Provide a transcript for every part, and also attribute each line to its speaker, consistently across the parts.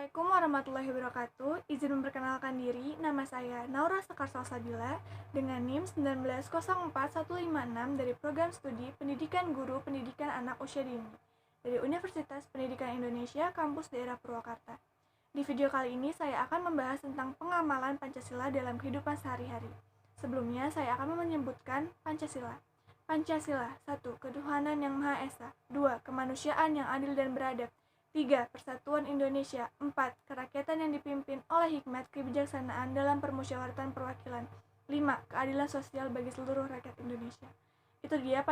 Speaker 1: Assalamualaikum warahmatullahi wabarakatuh. Izin memperkenalkan diri, nama saya Naura Sekar Salsabila dengan NIM 1904156 dari Program Studi Pendidikan Guru Pendidikan Anak Usia Dini dari Universitas Pendidikan Indonesia, Kampus Daerah Purwakarta. Di video kali ini saya akan membahas tentang pengamalan Pancasila dalam kehidupan sehari-hari. Sebelumnya saya akan menyebutkan Pancasila. Pancasila 1. Ketuhanan yang Maha Esa. 2. Kemanusiaan yang adil dan beradab. 3. Persatuan Indonesia. 4. Kerakyatan yang dipimpin oleh hikmat kebijaksanaan dalam permusyawaratan perwakilan. 5. Keadilan sosial bagi seluruh rakyat Indonesia. Itu dia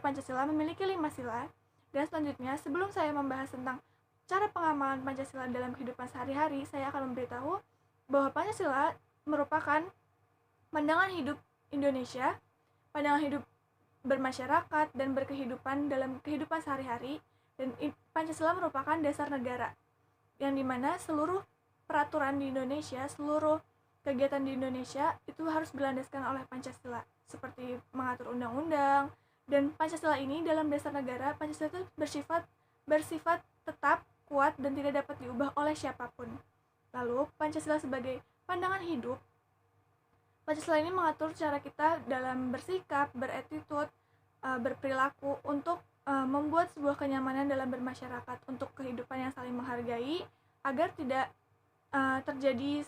Speaker 1: Pancasila memiliki 5 sila. Dan selanjutnya, sebelum saya membahas tentang cara pengamalan Pancasila dalam kehidupan sehari-hari, saya akan memberitahu bahwa Pancasila merupakan pandangan hidup Indonesia, pandangan hidup bermasyarakat dan berkehidupan dalam kehidupan sehari-hari. Dan Pancasila merupakan dasar negara, yang dimana seluruh peraturan di Indonesia, seluruh kegiatan di Indonesia itu harus berlandaskan oleh Pancasila, seperti mengatur undang-undang. Dan Pancasila ini dalam dasar negara, Pancasila itu bersifat tetap, kuat, dan tidak dapat diubah oleh siapapun. Lalu Pancasila sebagai pandangan hidup, Pancasila ini mengatur cara kita dalam bersikap, beretitude, berperilaku untuk membuat sebuah kenyamanan dalam bermasyarakat, untuk kehidupan yang saling menghargai, agar tidak terjadi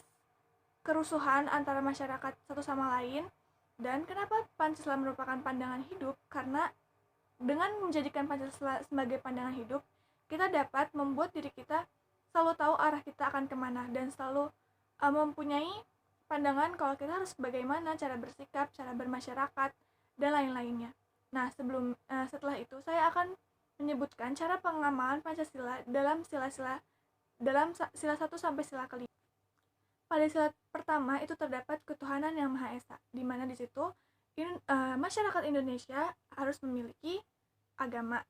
Speaker 1: kerusuhan antara masyarakat satu sama lain. Dan kenapa Pancasila merupakan pandangan hidup? Karena dengan menjadikan Pancasila sebagai pandangan hidup, kita dapat membuat diri kita selalu tahu arah kita akan kemana, dan selalu mempunyai pandangan kalau kita harus bagaimana cara bersikap, cara bermasyarakat, dan lain-lainnya. Nah, setelah itu saya akan menyebutkan cara pengamalan Pancasila dalam sila 1 sampai sila kelima. Pada sila pertama itu terdapat ketuhanan yang Maha Esa, di mana di situ masyarakat Indonesia harus memiliki agama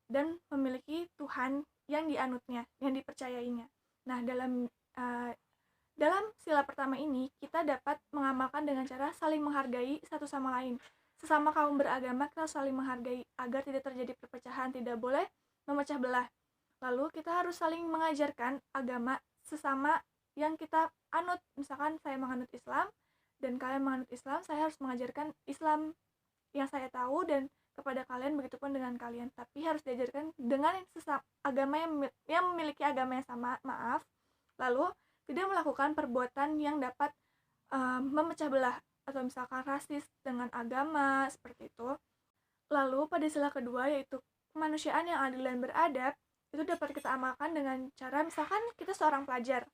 Speaker 1: dan memiliki Tuhan yang dianutnya, yang dipercayainya. Nah, dalam sila pertama ini kita dapat mengamalkan dengan cara saling menghargai satu sama lain. Sesama kaum beragama kita saling menghargai agar tidak terjadi perpecahan, tidak boleh memecah belah. Lalu kita harus saling mengajarkan agama sesama yang kita anut. Misalkan saya menganut Islam dan kalian menganut Islam, saya harus mengajarkan Islam yang saya tahu dan kepada kalian, begitupun dengan kalian. Tapi harus diajarkan dengan agama yang memiliki agama yang sama, lalu tidak melakukan perbuatan yang dapat memecah belah atau misalkan rasis dengan agama, seperti itu. Lalu pada sila kedua, yaitu kemanusiaan yang adil dan beradab, itu dapat kita amalkan dengan cara misalkan kita seorang pelajar,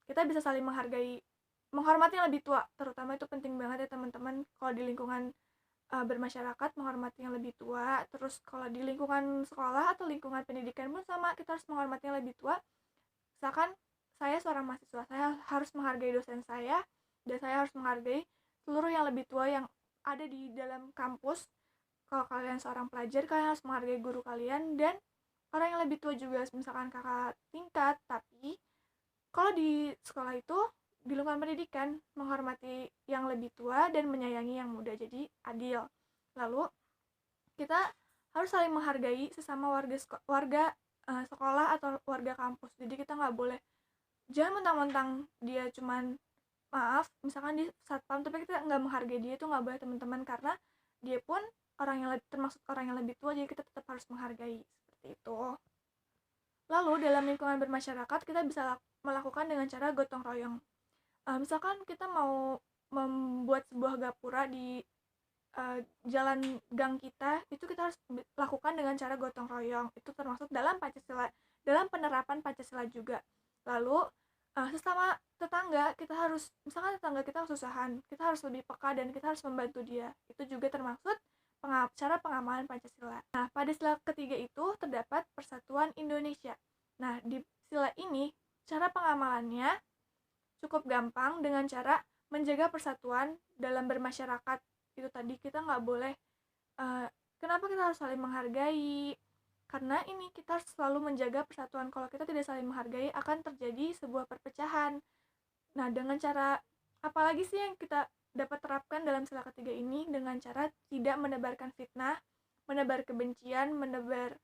Speaker 1: kita bisa saling menghormati yang lebih tua. Terutama itu penting banget ya teman-teman, kalau di lingkungan bermasyarakat, menghormati yang lebih tua. Terus kalau di lingkungan sekolah atau lingkungan pendidikan pun sama, kita harus menghormati yang lebih tua. Misalkan saya seorang mahasiswa, saya harus menghargai dosen saya, dan saya harus menghargai seluruh yang lebih tua yang ada di dalam kampus. Kalau kalian seorang pelajar, kalian harus menghargai guru kalian dan orang yang lebih tua juga, misalkan kakak tingkat. Tapi kalau di sekolah itu, di lingkungan pendidikan, menghormati yang lebih tua dan menyayangi yang muda, jadi adil. Lalu kita harus saling menghargai sesama warga sekolah atau warga kampus. Jadi kita nggak boleh, jangan mentang-mentang dia cuman misalkan di satpam tapi kita nggak menghargai dia, itu nggak boleh teman-teman, karena dia pun termasuk orang yang lebih tua, jadi kita tetap harus menghargai, seperti itu. Lalu dalam lingkungan bermasyarakat kita bisa melakukan dengan cara gotong royong. Misalkan kita mau membuat sebuah gapura di jalan gang kita, itu kita harus lakukan dengan cara gotong royong. Itu termasuk dalam Pancasila, dalam penerapan Pancasila juga. Lalu sesama tetangga kita harus, misalkan tetangga kita kesusahan, kita harus lebih peka dan kita harus membantu dia. Itu juga termasuk cara pengamalan Pancasila. Nah, pada sila ketiga itu terdapat Persatuan Indonesia. Nah, di sila ini cara pengamalannya cukup gampang dengan cara menjaga persatuan dalam bermasyarakat. Itu tadi, kita nggak boleh kenapa kita harus saling menghargai? Karena ini kita harus selalu menjaga persatuan. Kalau kita tidak saling menghargai, akan terjadi sebuah perpecahan. Nah, dengan cara apalagi sih yang kita dapat terapkan dalam sila ketiga ini? Dengan cara tidak menebarkan fitnah, menebar kebencian, menebar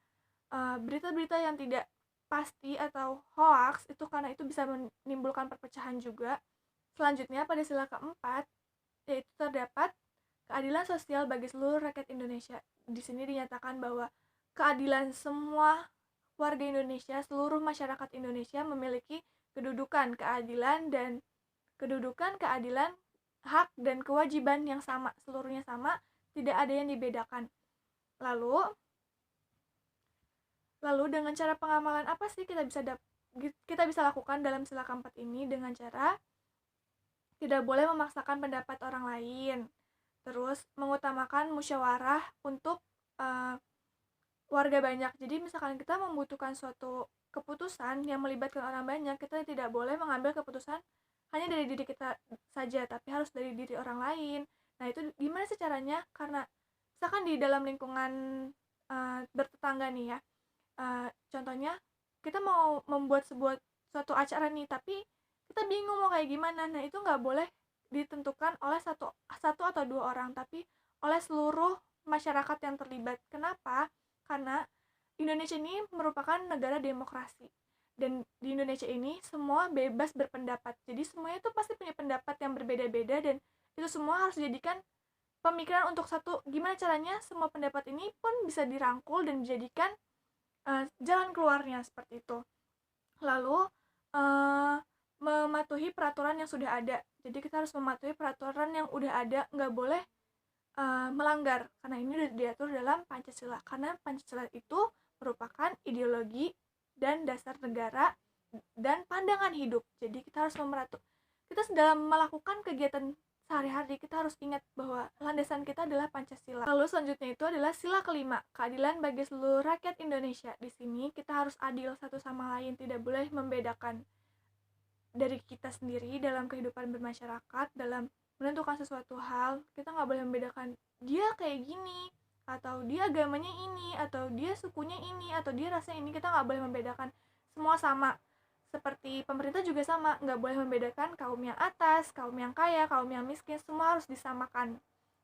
Speaker 1: berita-berita yang tidak pasti atau hoax itu, karena itu bisa menimbulkan perpecahan juga. Selanjutnya pada sila keempat yaitu terdapat keadilan sosial bagi seluruh rakyat Indonesia. Di sini dinyatakan bahwa keadilan semua warga Indonesia, seluruh masyarakat Indonesia memiliki kedudukan keadilan, hak dan kewajiban yang sama, seluruhnya sama, tidak ada yang dibedakan. Lalu dengan cara pengamalan apa sih kita bisa lakukan dalam sila keempat ini? Dengan cara tidak boleh memaksakan pendapat orang lain, terus mengutamakan musyawarah untuk warga banyak. Jadi misalkan kita membutuhkan suatu keputusan yang melibatkan orang banyak, kita tidak boleh mengambil keputusan hanya dari diri kita saja, tapi harus dari diri orang lain. Nah, itu gimana sih caranya? Karena misalkan di dalam lingkungan bertetangga nih ya, contohnya kita mau membuat suatu acara nih, tapi kita bingung mau kayak gimana. Nah, itu nggak boleh ditentukan oleh satu atau dua orang, tapi oleh seluruh masyarakat yang terlibat. Kenapa? Karena Indonesia ini merupakan negara demokrasi, dan di Indonesia ini semua bebas berpendapat. Jadi semuanya tuh pasti punya pendapat yang berbeda-beda, dan itu semua harus dijadikan pemikiran untuk satu. Gimana caranya semua pendapat ini pun bisa dirangkul dan dijadikan jalan keluarnya, seperti itu. Lalu mematuhi peraturan yang sudah ada. Jadi kita harus mematuhi peraturan yang udah ada, nggak boleh melanggar, karena ini sudah diatur dalam Pancasila. Karena Pancasila itu merupakan ideologi dan dasar negara dan pandangan hidup. Jadi kita harus kita dalam melakukan kegiatan sehari-hari, kita harus ingat bahwa landasan kita adalah Pancasila. Lalu selanjutnya itu adalah sila kelima, keadilan bagi seluruh rakyat Indonesia. Di sini kita harus adil satu sama lain, tidak boleh membedakan dari kita sendiri dalam kehidupan bermasyarakat. Dalam menentukan sesuatu hal, kita nggak boleh membedakan dia kayak gini, atau dia agamanya ini, atau dia sukunya ini, atau dia rasanya ini. Kita nggak boleh membedakan, semua sama. Seperti pemerintah juga sama, nggak boleh membedakan kaum yang atas, kaum yang kaya, kaum yang miskin, semua harus disamakan,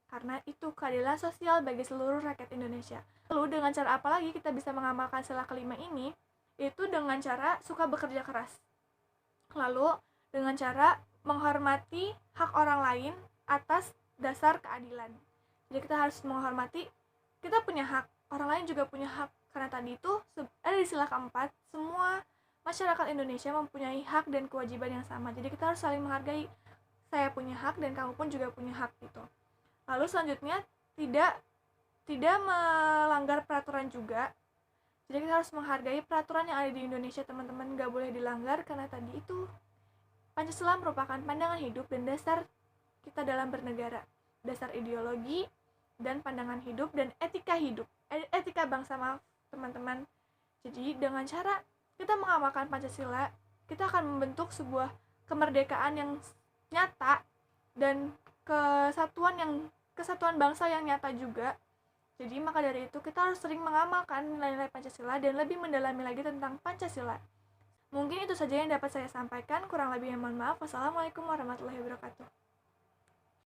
Speaker 1: karena itu keadilan sosial bagi seluruh rakyat Indonesia. Lalu dengan cara apa lagi kita bisa mengamalkan sila kelima ini? Itu dengan cara suka bekerja keras, lalu dengan cara menghormati hak orang lain atas dasar keadilan. Jadi kita harus menghormati, kita punya hak, orang lain juga punya hak. Karena tadi itu ada di sila keempat, semua masyarakat Indonesia mempunyai hak dan kewajiban yang sama. Jadi kita harus saling menghargai, saya punya hak dan kamu pun juga punya hak gitu. Lalu selanjutnya tidak melanggar peraturan juga. Jadi kita harus menghargai peraturan yang ada di Indonesia, teman-teman, gak boleh dilanggar, karena tadi itu Pancasila merupakan pandangan hidup dan dasar kita dalam bernegara, dasar ideologi dan pandangan hidup dan etika bangsa, maaf teman-teman. Jadi dengan cara kita mengamalkan Pancasila, kita akan membentuk sebuah kemerdekaan yang nyata dan kesatuan bangsa yang nyata juga. Jadi maka dari itu kita harus sering mengamalkan nilai-nilai Pancasila dan lebih mendalami lagi tentang Pancasila. Mungkin itu saja yang dapat saya sampaikan, kurang lebihnya mohon maaf. Wassalamualaikum warahmatullahi wabarakatuh.